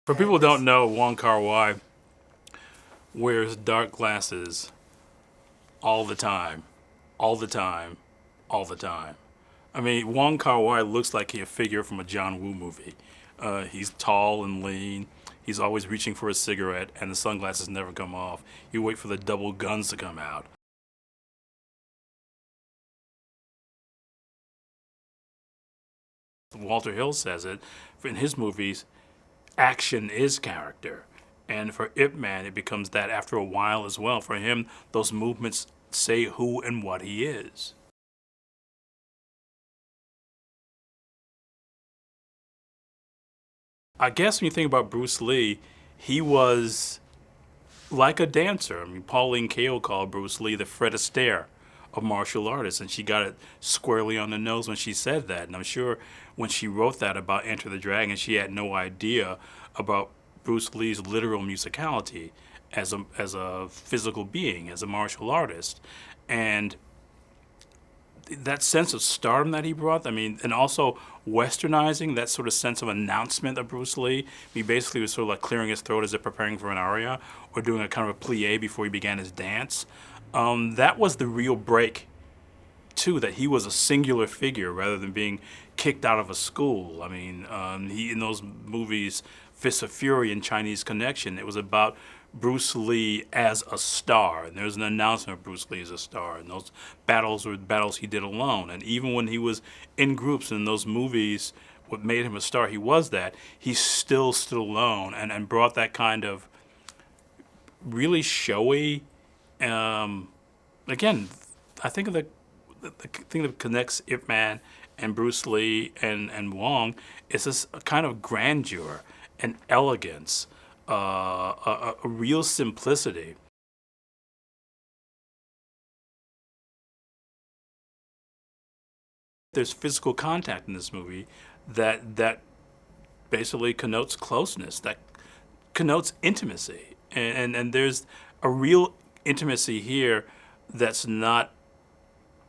For people who don't know, Wong Kar-wai wears dark glasses all the time, all the time, all the time. I mean, Wong Kar-wai looks like a figure from a John Woo movie. He's tall and lean. He's always reaching for a cigarette, and the sunglasses never come off. You wait for the double guns to come out. Walter Hill says it. In his movies, action is character. And for Ip Man, it becomes that after a while as well. For him, those movements say who and what he is. I guess when you think about Bruce Lee, he was like a dancer. I mean, Pauline Kael called Bruce Lee the Fred Astaire of martial artists, and she got it squarely on the nose when she said that. And I'm sure when she wrote that about Enter the Dragon, she had no idea about Bruce Lee's literal musicality as a physical being, as a martial artist, and that sense of stardom that he brought, I mean, and also westernizing that sort of sense of announcement of Bruce Lee. He basically was sort of like clearing his throat as if preparing for an aria or doing a kind of a plie before he began his dance. That was the real break, too, that he was a singular figure rather than being kicked out of a school. I mean, he in those movies, Fists of Fury and Chinese Connection, it was about Bruce Lee as a star, and there was an announcement of Bruce Lee as a star, and those battles were battles he did alone. And even when he was in groups in those movies, what made him a star, he was that. He still stood alone and brought that kind of really showy. Again, I think of the thing that connects Ip Man and Bruce Lee and Wong is this kind of grandeur and elegance, a real simplicity. There's physical contact in this movie that basically connotes closeness, that connotes intimacy, and there's a real intimacy here that's not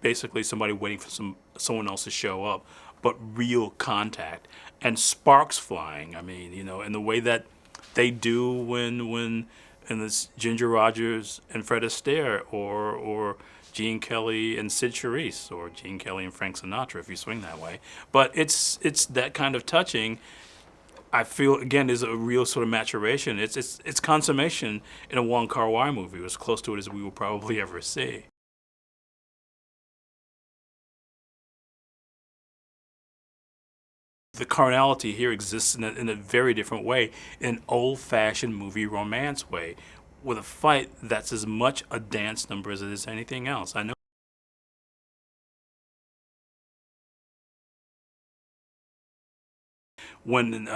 basically somebody waiting for someone else to show up, but real contact and sparks flying. I mean, in the way that they do when in this Ginger Rogers and Fred Astaire, or Gene Kelly and Sid Charisse, or Gene Kelly and Frank Sinatra, if you swing that way. But it's that kind of touching. I feel again is a real sort of maturation. It's consummation in a Wong Kar-wai movie. As close to it as we will probably ever see. The carnality here exists in a very different way, in an old-fashioned movie romance way, with a fight that's as much a dance number as it is anything else. I know when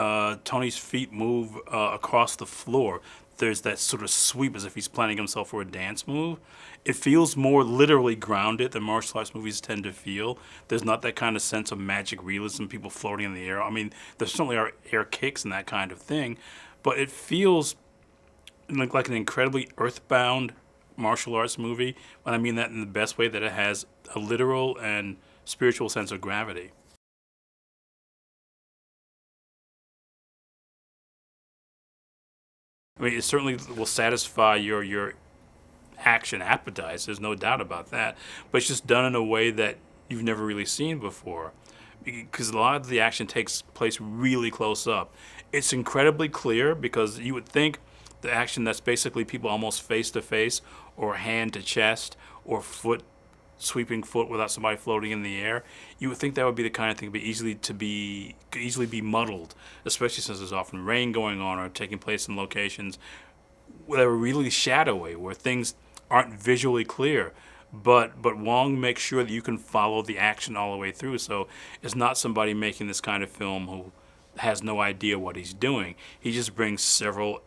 Tony's feet move across the floor, there's that sort of sweep as if he's planning himself for a dance move. It feels more literally grounded than martial arts movies tend to feel. There's not that kind of sense of magic realism, people floating in the air. I mean, there certainly are air kicks and that kind of thing, but it feels like an incredibly earthbound martial arts movie. And I mean that in the best way, that it has a literal and spiritual sense of gravity. I mean, it certainly will satisfy your action appetites. There's no doubt about that. But it's just done in a way that you've never really seen before, because a lot of the action takes place really close up. It's incredibly clear because you would think the action that's basically people almost face to face, or hand to chest, or foot sweeping foot without somebody floating in the air, you would think that would be the kind of thing could easily be muddled, especially since there's often rain going on or taking place in locations that are really shadowy, where things aren't visually clear. But Wong makes sure that you can follow the action all the way through. So it's not somebody making this kind of film who has no idea what he's doing. He just brings several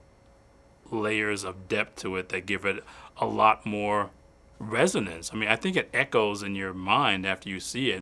layers of depth to it that give it a lot more resonance. I mean, I think it echoes in your mind after you see it.